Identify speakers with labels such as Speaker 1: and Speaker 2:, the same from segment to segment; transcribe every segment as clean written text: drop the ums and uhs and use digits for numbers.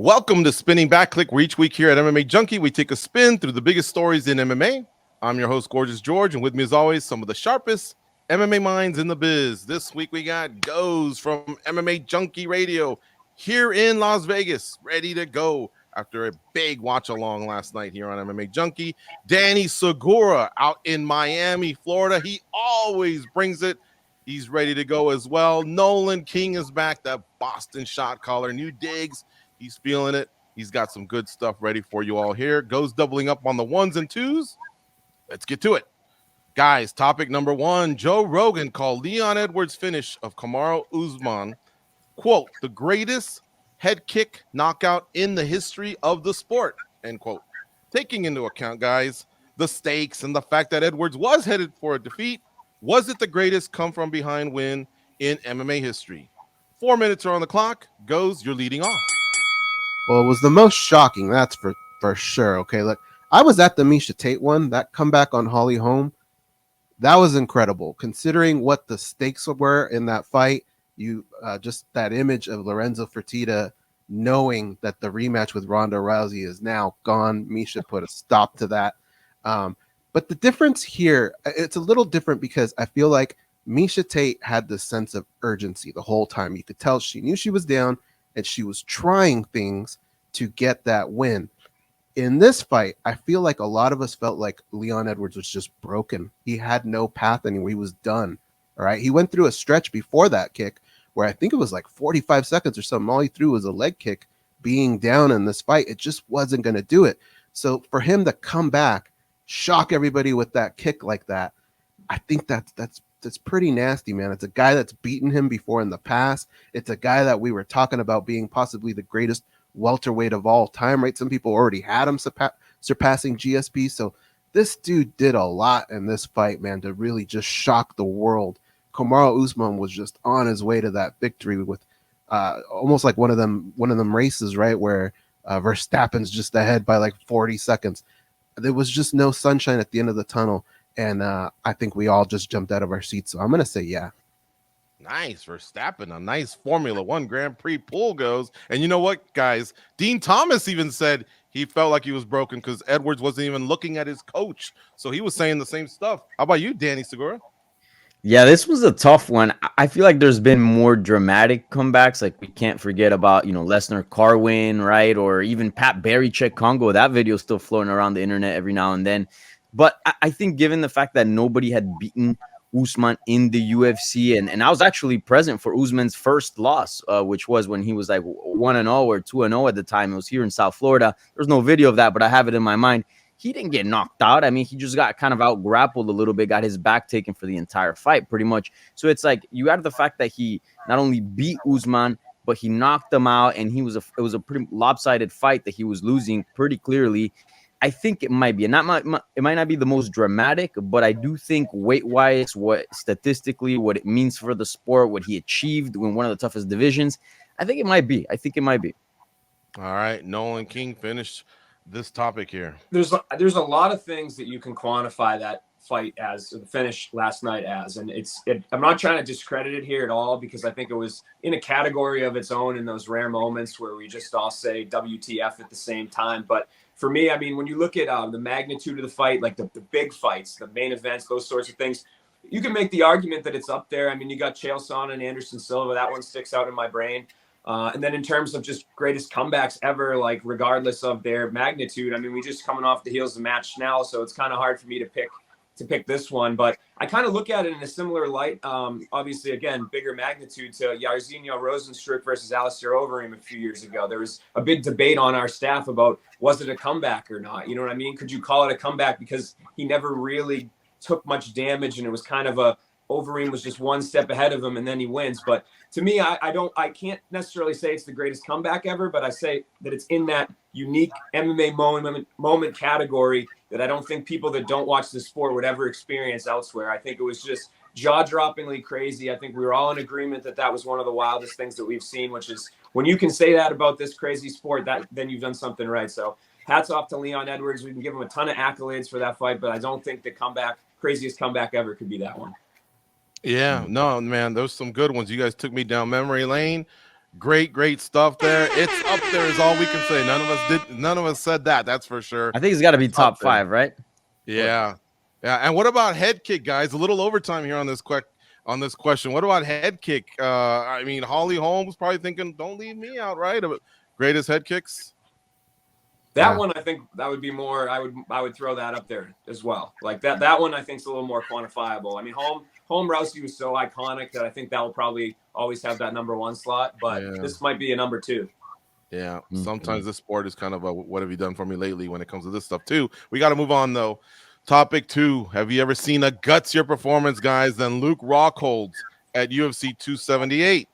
Speaker 1: Welcome to Spinning Back Clique, where each week here at MMA Junkie, we take a spin through the biggest stories in MMA. I'm your host, Gorgeous George, and with me as always, some of the sharpest MMA minds in the biz. This week we got Goes from MMA Junkie Radio here in Las Vegas, ready to go after a big watch-along last night here on MMA Junkie. Danny Segura out in Miami, Florida. He always brings it. He's ready to go as well. Nolan King is back, that Boston shot caller. New digs. He's feeling it. He's got some good stuff ready for you all here. Goes doubling up on the ones and twos. Let's get to it. Guys, topic number one. Joe Rogan called Leon Edwards' finish of Kamaru Usman, quote, the greatest head kick knockout in the history of the sport, end quote. Taking into account, guys, the stakes and the fact that Edwards was headed for a defeat, was it the greatest come-from-behind win in MMA history? 4 minutes are on the clock. Goes, you're leading off.
Speaker 2: Well, it was the most shocking, that's for sure. Okay, look, I was at the Miesha Tate one, that comeback on Holly Holm. That was incredible, considering what the stakes were in that fight. You just that image of Lorenzo Fertitta knowing that the rematch with Ronda Rousey is now gone. Miesha put a stop to that. But the difference here, it's a little different because I feel like Miesha Tate had this sense of urgency the whole time. You could tell she knew she was down and she was trying things to get that win. In this fight, I feel like a lot of us felt like Leon Edwards was just broken. He had no path anywhere. He was done. All right. He went through a stretch before that kick where I think it was like 45 seconds or something. All he threw was a leg kick. Being down in this fight, it just wasn't going to do it. So for him to come back, shock everybody with that kick like that, I think that's pretty nasty, man. It's a guy that's beaten him before in the past. It's a guy that we were talking about being possibly the greatest welterweight of all time, right? Some people already had him surpassing GSP. So this dude did a lot in this fight, man, to really just shock the world. Kamaru Usman was just on his way to that victory with almost like one of them races, right, where Verstappen's just ahead by like 40 seconds. There was just no sunshine at the end of the tunnel. And I think we all just jumped out of our seats. So I'm going to say yeah.
Speaker 1: Nice. Verstappen, a nice Formula One Grand Prix pool Goes. And you know what, guys? Dean Thomas even said he felt like he was broken because Edwards wasn't even looking at his coach. So he was saying the same stuff. How about you, Danny Segura?
Speaker 3: Yeah, this was a tough one. I feel like there's been more dramatic comebacks. Like we can't forget about, Lesnar Carwin, right? Or even Pat Barichek Congo. That video is still floating around the internet every now and then. But I think given the fact that nobody had beaten Usman in the UFC, and I was actually present for Usman's first loss, which was when he was like 1-0 or 2-0 at the time. It was here in South Florida. There's no video of that, but I have it in my mind. He didn't get knocked out. I mean, he just got kind of out grappled a little bit, got his back taken for the entire fight pretty much. So it's like you add the fact that he not only beat Usman, but he knocked him out, and it was a pretty lopsided fight that he was losing pretty clearly. I think it might be, and it might not be the most dramatic, but I do think weight-wise, what it means for the sport, what he achieved in one of the toughest divisions, I think it might be.
Speaker 1: All right, Nolan King finished this topic here.
Speaker 4: There's a lot of things that you can quantify that fight as, the finish last night as, and I'm not trying to discredit it here at all because I think it was in a category of its own in those rare moments where we just all say WTF at the same time. But for me, I mean, when you look at the magnitude of the fight, like the big fights, the main events, those sorts of things, you can make the argument that it's up there. I mean, you got Chael Sonnen and Anderson Silva. That one sticks out in my brain. And then in terms of just greatest comebacks ever, like regardless of their magnitude, I mean, we just coming off the heels of Matt Schnell, so it's kind of hard for me to pick this one. But I kind of look at it in a similar light. Obviously, again, bigger magnitude to Jairzinho Rozenstruik versus Alistair Overeem a few years ago. There was a big debate on our staff about was it a comeback or not? You know what I mean? Could you call it a comeback because he never really took much damage and it was kind of Overeem was just one step ahead of him and then he wins. But to me, I can't necessarily say it's the greatest comeback ever, but I say that it's in that unique MMA moment category that I don't think people that don't watch the sport would ever experience elsewhere. I think it was just jaw-droppingly crazy. I think we were all in agreement that was one of the wildest things that we've seen, which is when you can say that about this crazy sport, then you've done something right. So hats off to Leon Edwards. We can give him a ton of accolades for that fight, but I don't think the craziest comeback ever could be that one.
Speaker 1: Yeah, no, man, those some good ones. You guys took me down memory lane. Great stuff there. It's up there is all we can say. None of us said that. That's for sure.
Speaker 3: I think it's got to be
Speaker 1: It's up
Speaker 3: top
Speaker 1: there.
Speaker 3: 5, right?
Speaker 1: Yeah. Yeah. And what about head kick, guys? A little overtime here on this question. What about head kick? I mean, Holly Holmes probably thinking, don't leave me out, right? Greatest head kicks.
Speaker 4: That one, I think that would be more. I would throw that up there as well. Like that one, I think is a little more quantifiable. I mean, home Rousey was so iconic that I think that will probably always have that number 1 slot. But this might be a number 2.
Speaker 1: Yeah. Sometimes this sport is kind of a what have you done for me lately when it comes to this stuff too. We got to move on though. Topic 2. Have you ever seen a gutsier performance, guys, than Luke Rockhold's at UFC 278?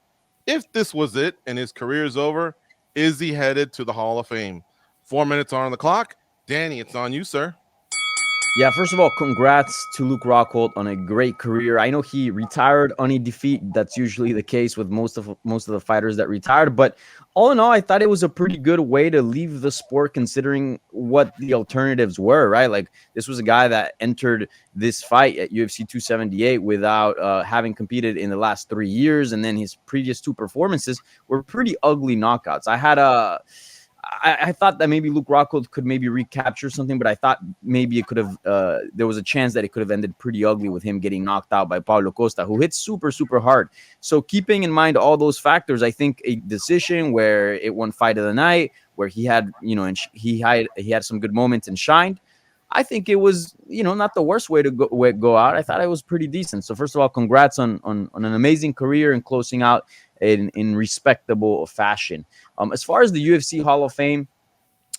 Speaker 1: If this was it and his career is over, is he headed to the Hall of Fame? 4 minutes are on the clock. Danny, it's on you, sir.
Speaker 3: Yeah, first of all, congrats to Luke Rockhold on a great career. I know he retired on a defeat. That's usually the case with most of the fighters that retired. But all in all, I thought it was a pretty good way to leave the sport considering what the alternatives were, right? Like this was a guy that entered this fight at UFC 278 without having competed in the last 3 years. And then his previous 2 performances were pretty ugly knockouts. I thought that maybe Luke Rockhold could maybe recapture something, but I thought maybe it could have. There was a chance that it could have ended pretty ugly with him getting knocked out by Paulo Costa, who hit super hard. So keeping in mind all those factors, I think a decision where it won fight of the night, where he had and he had some good moments and shined. I think it was not the worst way to go out. I thought it was pretty decent. So first of all, congrats on an amazing career and closing out in respectable fashion. As far as the UFC Hall of Fame,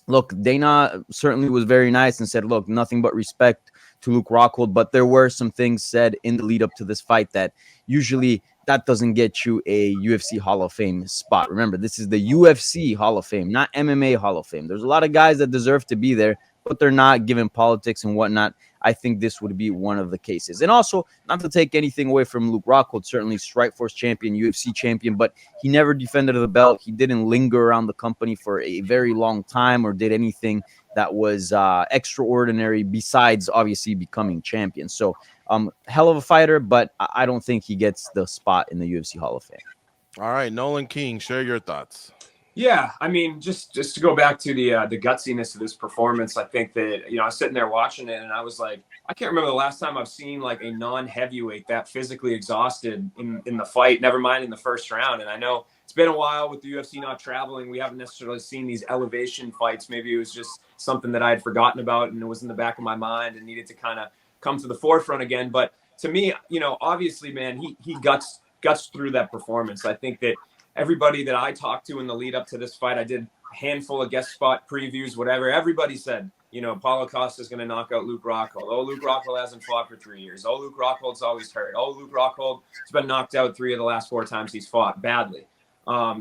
Speaker 3: look, Dana certainly was very nice and said, look, nothing but respect to Luke Rockhold, but there were some things said in the lead up to this fight that usually that doesn't get you a UFC Hall of Fame spot. Remember, this is the UFC Hall of Fame, not MMA Hall of Fame. There's a lot of guys that deserve to be there, but they're not, given politics and whatnot. I think this would be one of the cases. And also, not to take anything away from Luke Rockhold, certainly Strikeforce champion, UFC champion, but he never defended the belt. He didn't linger around the company for a very long time or did anything that was extraordinary besides obviously becoming champion. So hell of a fighter, but I don't think he gets the spot in the UFC Hall of Fame.
Speaker 1: All right, Nolan King, share your thoughts.
Speaker 4: Yeah, I mean, just to go back to the gutsiness of this performance, I think that I was sitting there watching it and I was like, I can't remember the last time I've seen like a non-heavyweight that physically exhausted in the fight. Never mind in the first round. And I know it's been a while with the UFC not traveling. We haven't necessarily seen these elevation fights. Maybe it was just something that I had forgotten about and it was in the back of my mind and needed to kind of come to the forefront again. But to me, obviously, man, he guts through that performance. I think that everybody that I talked to in the lead up to this fight, I did a handful of guest spot previews, whatever. Everybody said, Paulo Costa is going to knock out Luke Rockhold. Oh, Luke Rockhold hasn't fought for 3 years. Oh, Luke Rockhold's always hurt. Oh, Luke Rockhold has been knocked out 3 of the last 4 times he's fought badly.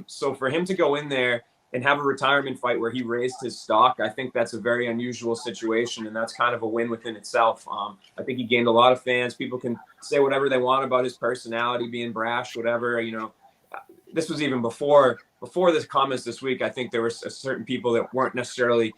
Speaker 4: So for him to go in there and have a retirement fight where he raised his stock, I think that's a very unusual situation, and that's kind of a win within itself. I think he gained a lot of fans. People can say whatever they want about his personality, being brash, whatever, This was even before this comments this week. I think there were certain people that weren't necessarily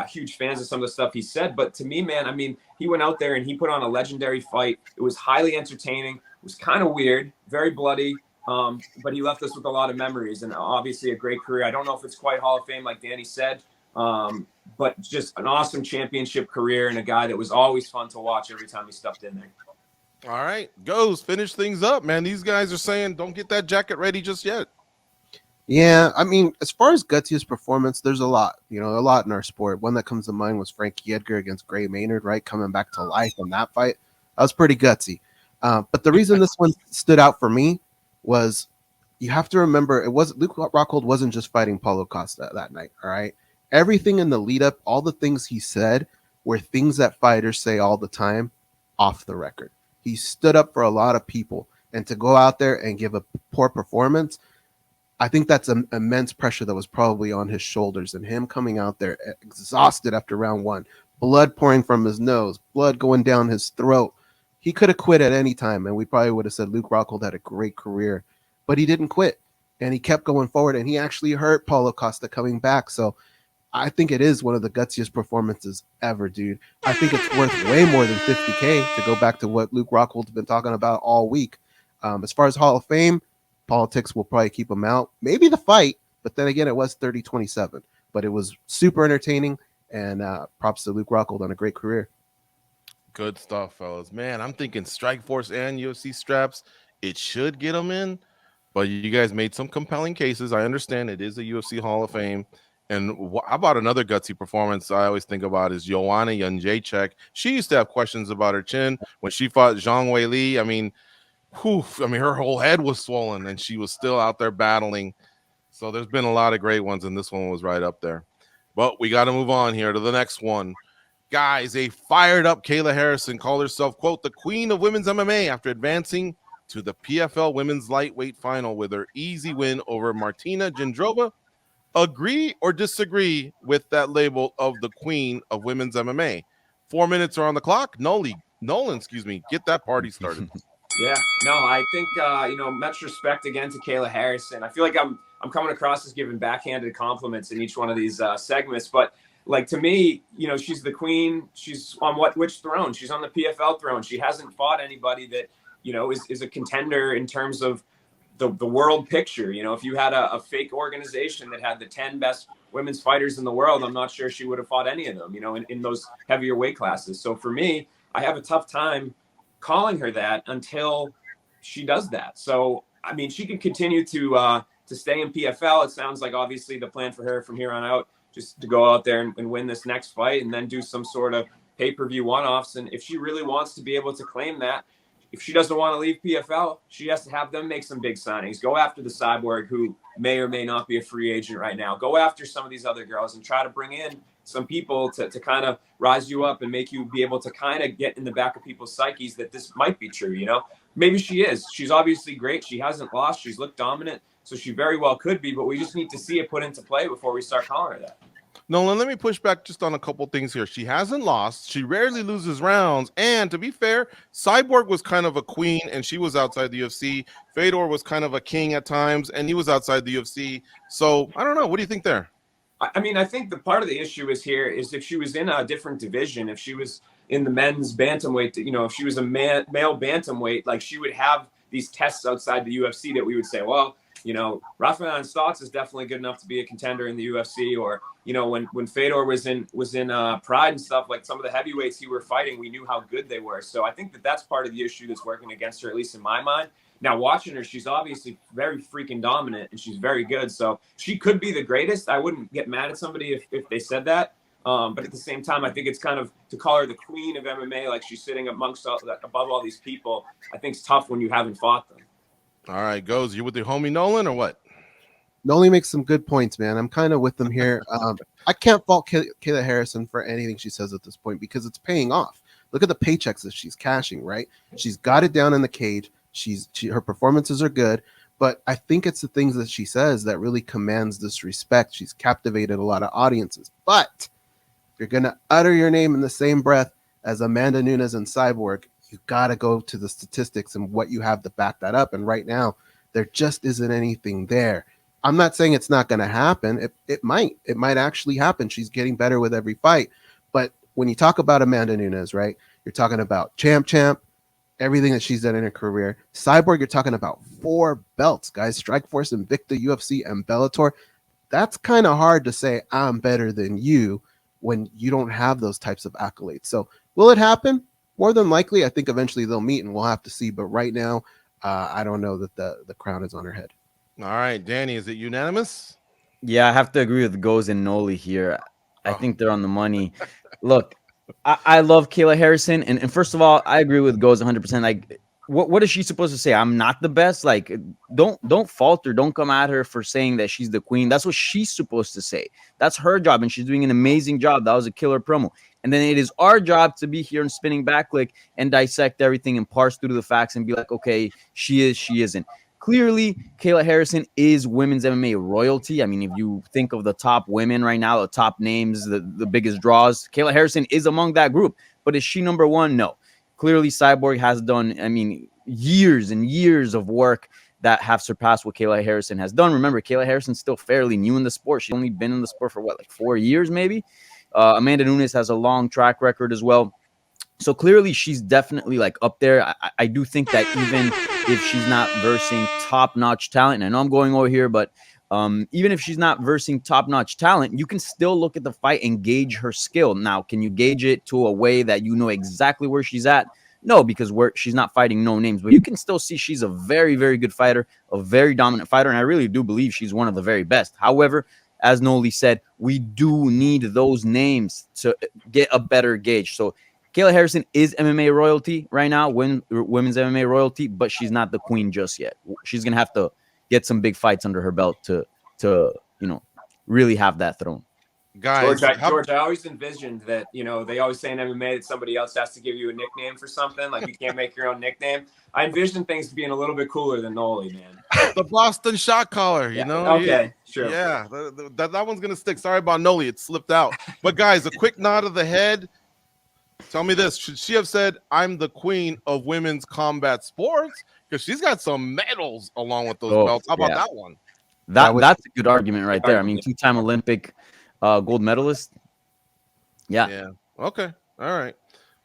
Speaker 4: huge fans of some of the stuff he said. But to me, man, I mean, he went out there and he put on a legendary fight. It was highly entertaining. It was kind of weird, very bloody. But he left us with a lot of memories and obviously a great career. I don't know if it's quite Hall of Fame, like Danny said, but just an awesome championship career and a guy that was always fun to watch every time he stepped in there.
Speaker 1: All right, goes finish things up, man. These guys are saying don't get that jacket ready just yet.
Speaker 2: Yeah, I mean, as far as gutsiest performance, there's a lot in our sport. One that comes to mind was Frankie Edgar against Gray Maynard, right? Coming back to life in that fight. That was pretty gutsy. But the reason this one stood out for me was you have to remember Luke Rockhold wasn't just fighting Paulo Costa that night, all right? Everything in the lead up, all the things he said were things that fighters say all the time off the record. He stood up for a lot of people, and to go out there and give a poor performance, I think that's an immense pressure that was probably on his shoulders, and him coming out there exhausted after round 1, blood pouring from his nose, blood going down his throat. He could have quit at any time, and we probably would have said Luke Rockhold had a great career, but he didn't quit, and he kept going forward, and he actually hurt Paulo Costa coming back. So I think it is one of the gutsiest performances ever, dude. I think it's worth way more than $50K to go back to what Luke Rockhold's been talking about all week. As far as Hall of Fame, politics will probably keep him out. Maybe the fight, but then again, it was 30-27. But it was super entertaining, and props to Luke Rockhold on a great career.
Speaker 1: Good stuff, fellas. Man, I'm thinking Strikeforce and UFC straps. It should get them in, but you guys made some compelling cases. I understand it is a UFC Hall of Fame. And how about another gutsy performance I always think about is Joanna Jędrzejczyk. She used to have questions about her chin when she fought Zhang Wei Li. I mean, her whole head was swollen, and she was still out there battling. So there's been a lot of great ones, and this one was right up there. But we got to move on here to the next one. Guys, a fired up Kayla Harrison called herself, quote, the queen of women's MMA after advancing to the PFL women's lightweight final with her easy win over Martina Jindrova. Agree or disagree with that label of the queen of women's MMA? 4 minutes are on the clock. Nolan, get that party started.
Speaker 4: Yeah, no, I think much respect again to Kayla Harrison. I feel like I'm coming across as giving backhanded compliments in each one of these segments, but like to me, she's the queen. She's on which throne? She's on the PFL throne. She hasn't fought anybody that is a contender in terms of the world picture. If you had a fake organization that had the 10 best women's fighters in the world, I'm not sure she would have fought any of them. In those heavier weight classes. So for me, I have a tough time calling her that until she does that. So I mean, she can continue to stay in PFL. It sounds like obviously the plan for her from here on out just to go out there and win this next fight and then do some sort of pay-per-view one-offs. And if she really wants to be able to claim that, if she doesn't want to leave PFL, she has to have them make some big signings. Go after the Cyborg, who may or may not be a free agent right now. Go after some of these other girls and try to bring in some people to kind of rise you up and make you be able to kind of get in the back of people's psyches that this might be true. Maybe she is. She's obviously great. She hasn't lost. She's looked dominant. So she very well could be, but we just need to see it put into play before we start calling her that.
Speaker 1: Nolan, let me push back just on a couple things here. She hasn't lost. She rarely loses rounds. And to be fair, Cyborg was kind of a queen, and she was outside the UFC. Fedor was kind of a king at times, and he was outside the UFC. So I don't know. What do you think there?
Speaker 4: I mean, I think the part of the issue is if she was in a different division, if she was in the men's bantamweight, if she was a male bantamweight, like she would have these tests outside the UFC that we would say, well, Rafael Stotts is definitely good enough to be a contender in the UFC. Or, when Fedor was in Pride and stuff, like some of the heavyweights he were fighting, we knew how good they were. So I think that's part of the issue that's working against her, at least in my mind. Now, watching her, she's obviously very freaking dominant and she's very good. So she could be the greatest. I wouldn't get mad at somebody if they said that. But at the same time, I think it's kind of to call her the queen of MMA, like she's sitting above all these people, I think it's tough when you haven't fought them.
Speaker 1: All right, goes. You with your homie Nolan or what?
Speaker 2: Nolan makes some good points, man. I'm kind of with them here. I can't fault Kayla Harrison for anything she says at this point because it's paying off. Look at the paychecks that she's cashing, right? She's got it down in the cage. Her performances are good, but I think it's the things that she says that really commands this respect. She's captivated a lot of audiences. But if you're going to utter your name in the same breath as Amanda Nunes and Cyborg, you got to go to the statistics and what you have to back that up. And right now, there just isn't anything there. I'm not saying it's not going to happen. It might actually happen. She's getting better with every fight. But when you talk about Amanda Nunes, right, you're talking about champ, everything that she's done in her career. Cyborg, you're talking about 4 belts, guys. Strikeforce, Invicta, UFC, and Bellator. That's kind of hard to say I'm better than you when you don't have those types of accolades. So will it happen? More than likely, I think eventually they'll meet and we'll have to see. But right now, I don't know that the crown is on her head.
Speaker 1: All right, Danny, is it unanimous?
Speaker 3: Yeah, I have to agree with Goz and Noli here. I think they're on the money. Look, I love Kayla Harrison. And first of all, I agree with Goz 100%. Like, what is she supposed to say? I'm not the best. Like, don't falter. Don't come at her for saying that she's the queen. That's what she's supposed to say. That's her job, and she's doing an amazing job. That was a killer promo. And then it is our job to be here and spinning Back Clique and dissect everything and parse through the facts and be like, okay, she is, she isn't. Clearly, Kayla Harrison is women's MMA royalty. I mean, if you think of the top women right now, the top names, the biggest draws, Kayla Harrison is among that group. But is she number one? No. Clearly, Cyborg has done, years and years of work that have surpassed what Kayla Harrison has done. Remember, Kayla Harrison's still fairly new in the sport. She's only been in the sport for 4 years maybe? Amanda Nunes has a long track record as well. So clearly she's definitely like up there. I do think that even if she's not versing top-notch talent, and I know I'm going over here, but even if she's not versing top-notch talent, you can still look at the fight and gauge her skill. Now, can you gauge it to a way that you know exactly where she's at? No, because she's not fighting no names, but you can still see she's a very, very good fighter, a very dominant fighter, and I really do believe she's one of the very best. However, as Noli said, we do need those names to get a better gauge. So Kayla Harrison is MMA royalty right now, women's MMA royalty, but she's not the queen just yet. She's gonna have to get some big fights under her belt to really have that throne.
Speaker 1: Guys,
Speaker 4: George, I always envisioned that, they always say in MMA that somebody else has to give you a nickname for something. Like you can't make your own nickname. I envision things being a little bit cooler than Noli, man.
Speaker 1: The Boston shot caller, you know?
Speaker 4: Okay, sure.
Speaker 1: Yeah, that one's going to stick. Sorry about Noli. It slipped out. But guys, a quick nod of the head. Tell me this. Should she have said, I'm the queen of women's combat sports? Because she's got some medals along with those belts. How about that one?
Speaker 3: That's a good argument right there. I mean, 2-time Olympic gold medalist.
Speaker 1: Yeah. Okay. All right.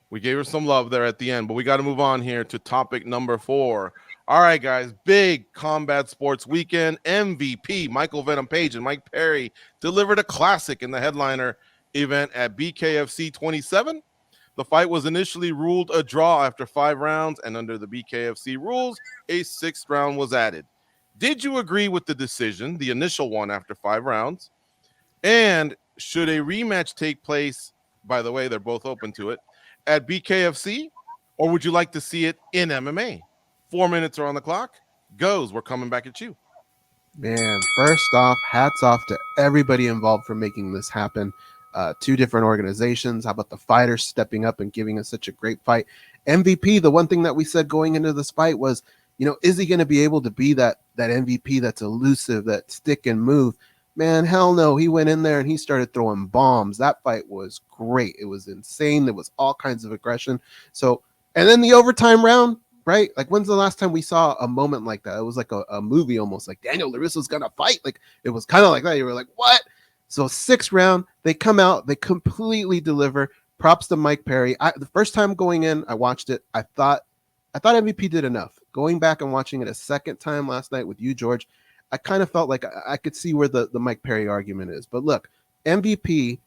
Speaker 1: We gave her some love there at the end, but we got to move on here to topic number 4. All right, guys. Big combat sports weekend. MVP Michael Venom Page and Mike Perry delivered a classic in the headliner event at BKFC 27. The fight was initially ruled a draw after 5 rounds, and under the BKFC rules, a 6th round was added. Did you agree with the decision, the initial one after 5 rounds? And should a rematch take place, by the way, they're both open to it, at BKFC, or would you like to see it in MMA? 4 minutes are on the clock. Goes. We're coming back at you.
Speaker 2: Man, first off, hats off to everybody involved for making this happen. 2 different organizations. How about the fighters stepping up and giving us such a great fight? MVP, the one thing that we said going into this fight was, is he going to be able to be that MVP that's elusive, that stick and move? Man, hell no. He went in there and he started throwing bombs. That fight was great. It was insane. There was all kinds of aggression. So, and then the overtime round, right? Like, when's the last time we saw a moment like that? It was like a movie almost, like Daniel LaRusso's going to fight. Like, it was kind of like that. You were like, what? So 6th round, they come out, they completely deliver. Props to Mike Perry. The first time going in, I watched it. I thought MVP did enough. Going back and watching it a second time last night with you, George, I kind of felt like I could see where the Mike Perry argument is. But look, MVP,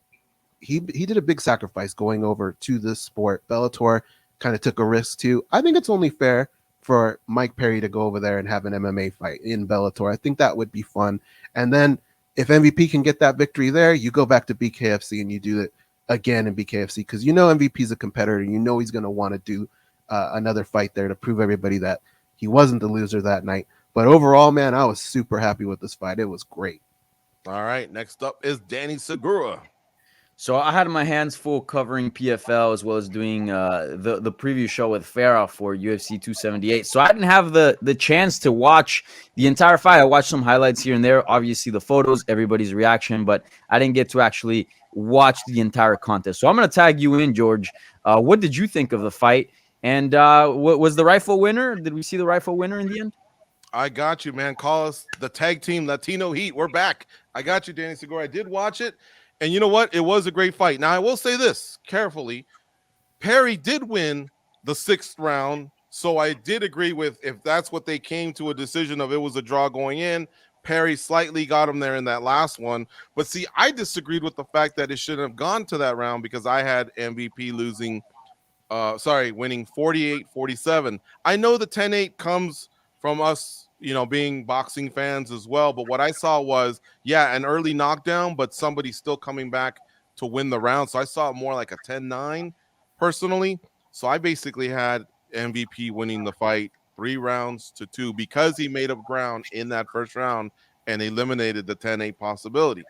Speaker 2: he did a big sacrifice going over to this sport. Bellator kind of took a risk too. I think it's only fair for Mike Perry to go over there and have an MMA fight in Bellator. I think that would be fun. And then if MVP can get that victory there, you go back to BKFC and you do it again in BKFC, because MVP's a competitor. He's going to want to do another fight there to prove everybody that he wasn't the loser that night. But overall, man, I was super happy with this fight. It was great.
Speaker 1: All right, next up is Danny Segura.
Speaker 3: So I had my hands full covering PFL as well as doing the preview show with Farah for UFC 278. So I didn't have the chance to watch the entire fight. I watched some highlights here and there, obviously the photos, everybody's reaction, but I didn't get to actually watch the entire contest. So I'm going to tag you in, George. What did you think of the fight? And what was the rightful winner? Did we see the rightful winner in the end?
Speaker 1: I got you, man. Call us the tag team Latino Heat. We're back. I got you, Danny Segura. I did watch it. And you know what? It was a great fight. Now, I will say this carefully. Perry did win the 6th round. So I did agree with, if that's what they came to a decision of, it was a draw going in, Perry slightly got him there in that last one. But see, I disagreed with the fact that it shouldn't have gone to that round, because I had MVP winning 48-47. I know the 10-8 comes from us, being boxing fans as well. But what I saw was, an early knockdown, but somebody still coming back to win the round. So I saw it more like a 10-9 personally. So I basically had MVP winning the fight 3-2 because he made up ground in that first round and eliminated the 10-8 possibility.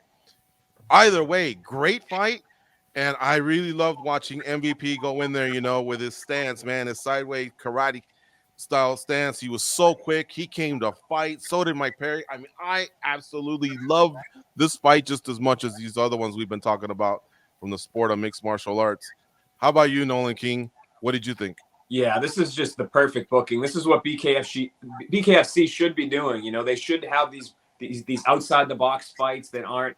Speaker 1: Either way, great fight. And I really loved watching MVP go in there, with his stance, man, his sideways karate style stance. He was so quick. He came to fight. So did Mike Perry. I mean, I absolutely loved this fight just as much as these other ones we've been talking about from the sport of mixed martial arts. How about you, Nolan King? What did you think?
Speaker 4: Yeah, this is just the perfect booking. This is what BKFC should be doing. They should have these outside the box fights that aren't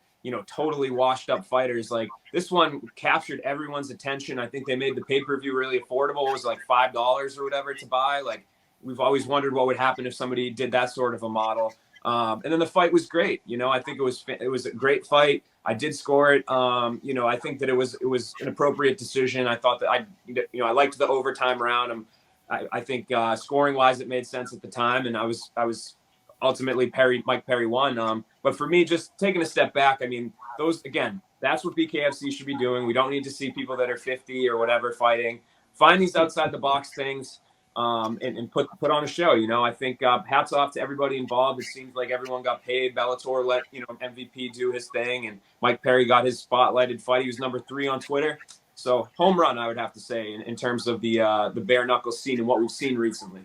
Speaker 4: totally washed up fighters. Like this one captured everyone's attention. I think they made the pay-per-view really affordable. It was like $5 or whatever to buy. Like we've always wondered what would happen if somebody did that sort of a model. And then the fight was great. I think it was a great fight. I did score it. I think that it was an appropriate decision. I thought that I liked the overtime round. I think scoring wise, it made sense at the time. And I was ultimately Mike Perry won. But for me, just taking a step back, I mean, that's what BKFC should be doing. We don't need to see people that are 50 or whatever fighting. Find these outside the box things. And put on a show. I think hats off to everybody involved. It seems like everyone got paid. Bellator let MVP do his thing, and Mike Perry got his spotlighted fight. He was number 3 on Twitter. So home run, I would have to say, in terms of the bare knuckle scene and what we've seen recently.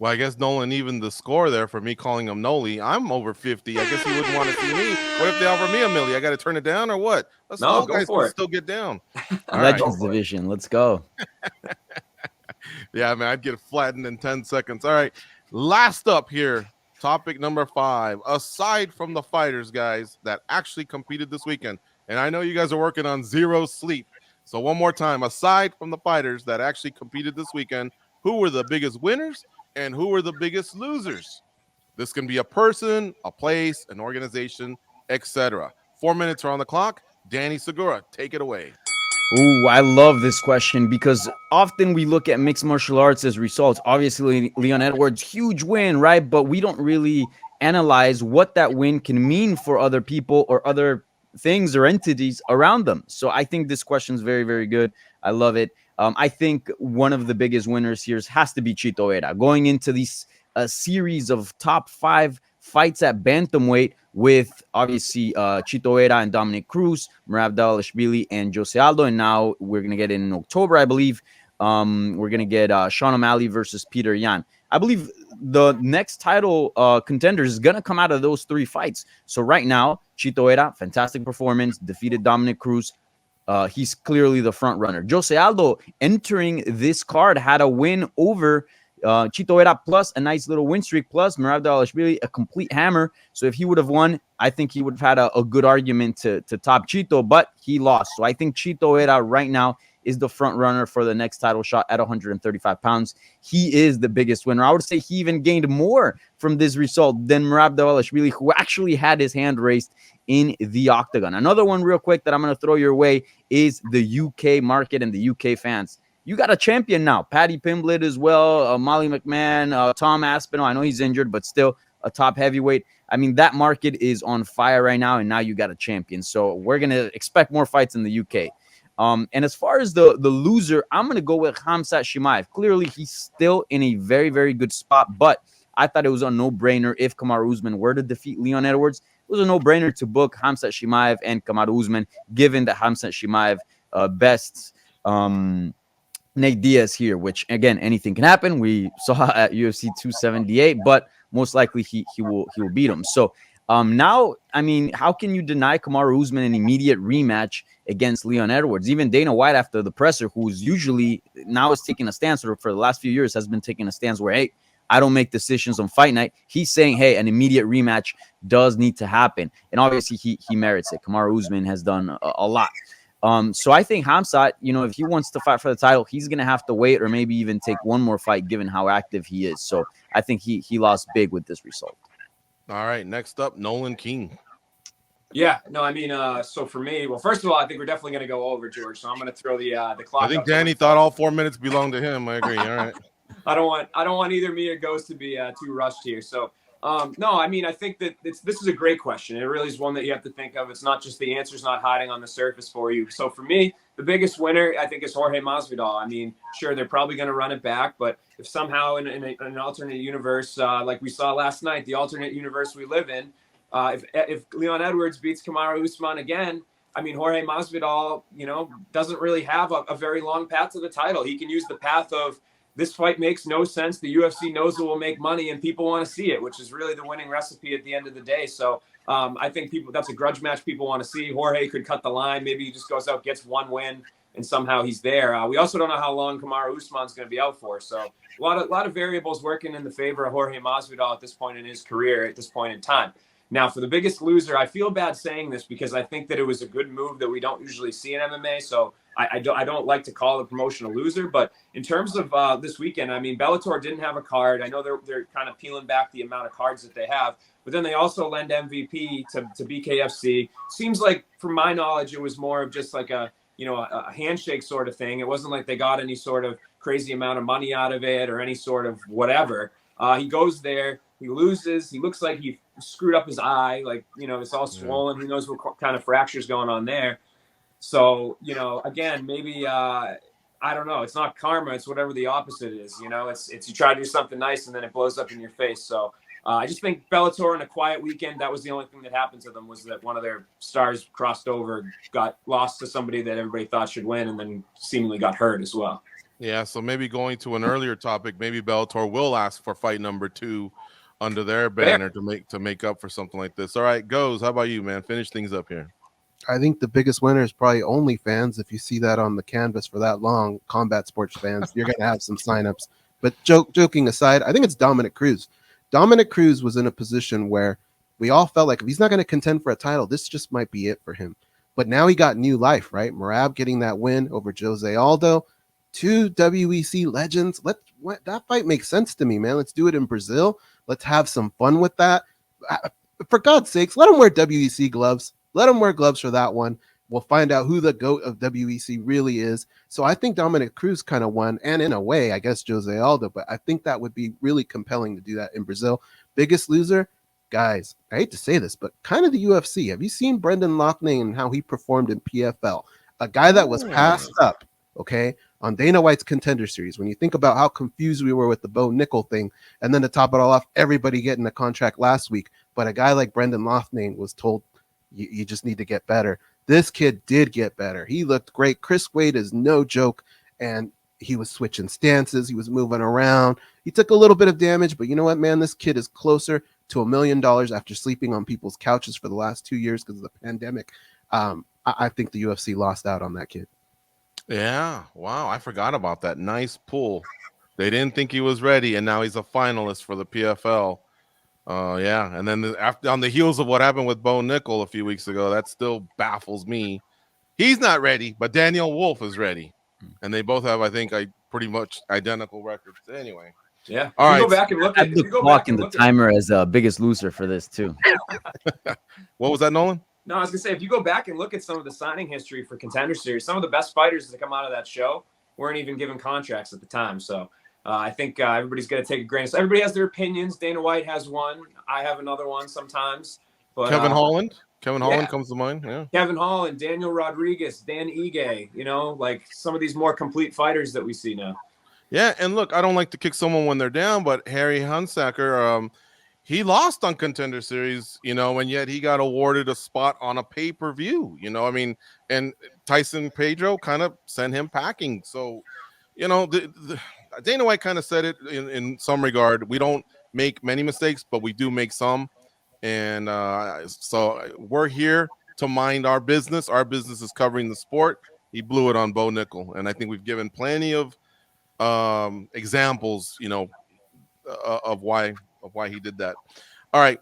Speaker 1: Well, I guess Nolan even the score there for me calling him Noli. I'm over 50. I guess he wouldn't want to see me. What if they offer me $1 million? I got to turn it down or what? Let's
Speaker 4: No,
Speaker 1: go for it. Still get down.
Speaker 3: Legends division. Let's go.
Speaker 1: Yeah, man, I'd get flattened in 10 seconds. All right, last up here, topic number 5. Aside from the fighters, guys, that actually competed this weekend, and I know you guys are working on 0 sleep. So one more time, aside from the fighters that actually competed this weekend, who were the biggest winners and who were the biggest losers? This can be a person, a place, an organization, etc. 4 minutes are on the clock. Danny Segura, take it away.
Speaker 3: Ooh, I love this question because often we look at mixed martial arts as results. Obviously, Leon Edwards, huge win, right? But we don't really analyze what that win can mean for other people or other things or entities around them. So I think this question is very, very good. I love it. I think one of the biggest winners here has to be Chito Vera. Going into these series of top 5 fights at bantamweight with obviously Chito Vera and Dominic Cruz, Merab Dvalishvili and Jose Aldo, and now we're gonna get in October, I believe. We're gonna get Sean O'Malley versus Peter Yan. I believe the next title contender is gonna come out of those 3 fights. So right now, Chito Vera, fantastic performance, defeated Dominic Cruz. He's clearly the front runner. Jose Aldo entering this card had a win over Chito Vera plus a nice little win streak plus Merab Dvalishvili, a complete hammer. So if he would have won, I think he would have had a good argument to top Chito, but he lost. So I think Chito Vera right now is the front runner for the next title shot at 135 pounds. He is the biggest winner. I would say he even gained more from this result than Merab Dvalishvili, who actually had his hand raised in the octagon. Another one real quick that I'm going to throw your way is the UK market and the UK fans. You got a champion now. Paddy Pimblett as well, Molly McMahon, Tom Aspinall. I know he's injured, but still a top heavyweight. I mean, that market is on fire right now, and now you got a champion. So we're going to expect more fights in the UK. And as far as the loser, I'm going to go with Khamzat Chimaev. Clearly, he's still in a very, very good spot, but I thought it was a no-brainer if Kamaru Usman were to defeat Leon Edwards. It was a no-brainer to book Khamzat Chimaev and Kamaru Usman, given that Khamzat Chimaev bests Nate Diaz here, which, again, anything can happen. We saw at UFC 278, but most likely he will beat him. So now, I mean, how can you deny Kamaru Usman an immediate rematch against Leon Edwards? Even Dana White, after the presser, who's usually now is taking a stance, or for the last few years has been taking a stance where, hey, I don't make decisions on fight night. He's saying, hey, an immediate rematch does need to happen. And obviously he merits it. Kamaru Usman has done a lot. So I think Khamzat, if he wants to fight for the title, he's going to have to wait or maybe even take one more fight given how active he is. So I think he lost big with this result.
Speaker 1: All right, next up, Nolan King.
Speaker 4: Yeah, no, I mean, so for me, well, first of all, I think we're definitely going to go over, George. So I'm going to throw the clock.
Speaker 1: I think Danny thought all 4 minutes belonged to him. I agree. All right.
Speaker 4: I don't want either me or Ghost to be too rushed here. So no, I mean, I think that this is a great question. It really is one that you have to think of. It's not just the answer's not hiding on the surface for you. So for me, the biggest winner, I think, is Jorge Masvidal. I mean, sure, they're probably going to run it back, but if somehow in an alternate universe, like we saw last night, the alternate universe we live in, if Leon Edwards beats Kamaru Usman again, I mean, Jorge Masvidal, doesn't really have a very long path to the title. He can use the path of, this fight makes no sense. The UFC knows it will make money and people want to see it, which is really the winning recipe at the end of the day. So I think that's a grudge match people want to see. Jorge could cut the line. Maybe he just goes out, gets one win, and somehow he's there. We also don't know how long Kamaru Usman's going to be out for. So a lot of variables working in the favor of Jorge Masvidal at this point in his career, at this point in time. Now, for the biggest loser, I feel bad saying this because I think that it was a good move that we don't usually see in MMA. So I don't like to call the promotion a loser. But in terms of this weekend, I mean, Bellator didn't have a card. I know they're kind of peeling back the amount of cards that they have. But then they also lend MVP to BKFC. Seems like, from my knowledge, it was more of just like a handshake sort of thing. It wasn't like they got any sort of crazy amount of money out of it or any sort of whatever. He goes there, he loses. He looks like he screwed up his eye. Like, it's all swollen. Who knows what kind of fractures going on there. So, again, maybe, I don't know. It's not karma. It's whatever the opposite is. It's you try to do something nice and then it blows up in your face. So I just think Bellator in a quiet weekend, that was the only thing that happened to them, was that one of their stars crossed over, got lost to somebody that everybody thought should win, and then seemingly got hurt as well.
Speaker 1: Yeah, so maybe going to an earlier topic, maybe Bellator will ask for fight number 2 under their banner to make up for something like this. All right, Goes, how about you, man? Finish things up here.
Speaker 2: I think the biggest winner is probably OnlyFans. If you see that on the canvas for that long, combat sports fans, you're going to have some signups. But joking aside, I think it's Dominic Cruz. Dominic Cruz was in a position where we all felt like if he's not going to contend for a title, this just might be it for him. But now he got new life, right? Merab getting that win over Jose Aldo. 2 WEC legends. That fight makes sense to me, man. Let's do it in Brazil. Let's have some fun with that. For God's sakes, let him wear WEC gloves. Let him wear gloves for that one. We'll find out who the GOAT of WEC really is. So I think Dominic Cruz kind of won, and in a way, I guess Jose Aldo, but I think that would be really compelling to do that in Brazil. Biggest loser, guys, I hate to say this, but kind of the UFC. Have you seen Brendan Loughnane and how he performed in PFL? A guy that was passed up, okay, on Dana White's Contender Series. When you think about how confused we were with the Bo Nickel thing, and then to top it all off, everybody getting a contract last week, but a guy like Brendan Loughnane was told, you just need to get better. This kid did get better. He looked great. Chris Wade is no joke, and he was switching stances. He was moving around. He took a little bit of damage, but you know what, man? This kid is closer to $1 million after sleeping on people's couches for the last 2 years because of the pandemic. I think the UFC lost out on that kid.
Speaker 1: Yeah, wow, I forgot about that. Nice pull. They didn't think he was ready, and now he's a finalist for the PFL. Yeah, and then after, on the heels of what happened with Bo Nickel a few weeks ago, that still baffles me. He's not ready, but Daniel Wolf is ready, and they both have, I think, pretty much identical records. Anyway,
Speaker 4: yeah.
Speaker 1: All right.
Speaker 4: Go back and look at
Speaker 3: the clock and the timer as biggest loser for this too.
Speaker 1: What was that, Nolan?
Speaker 4: No, I was gonna say, if you go back and look at some of the signing history for Contender Series, some of the best fighters that come out of that show weren't even given contracts at the time. So I think everybody's going to take a grain of salt. Everybody has their opinions. Dana White has one. I have another one sometimes. But
Speaker 1: Kevin Holland. Kevin Holland comes to mind. Yeah.
Speaker 4: Kevin Holland, Daniel Rodriguez, Dan Ige, like some of these more complete fighters that we see now.
Speaker 1: Yeah, and look, I don't like to kick someone when they're down, but Harry Hunsaker, he lost on Contender Series, and yet he got awarded a spot on a pay-per-view, I mean, and Tyson Pedro kind of sent him packing. So, Dana White kind of said it in some regard. We don't make many mistakes, but we do make some. And so we're here to mind our business. Our business is covering the sport. He blew it on Bo Nickel. And I think we've given plenty of examples, of why he did that. All right,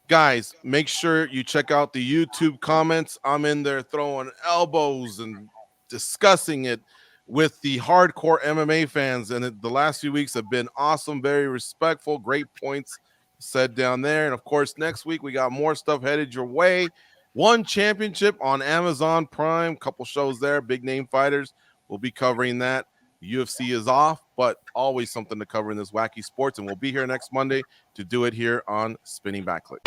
Speaker 1: guys, make sure you check out the YouTube comments. I'm in there throwing elbows and discussing it with the hardcore MMA fans, and the last few weeks have been awesome, very respectful, great points said down there. And of course, next week we got more stuff headed your way. One championship on Amazon Prime, couple shows there, big name fighters. We'll be covering that. The UFC is off, but always something to cover in this wacky sports, and we'll be here next Monday to do it here on Spinning Back Clique.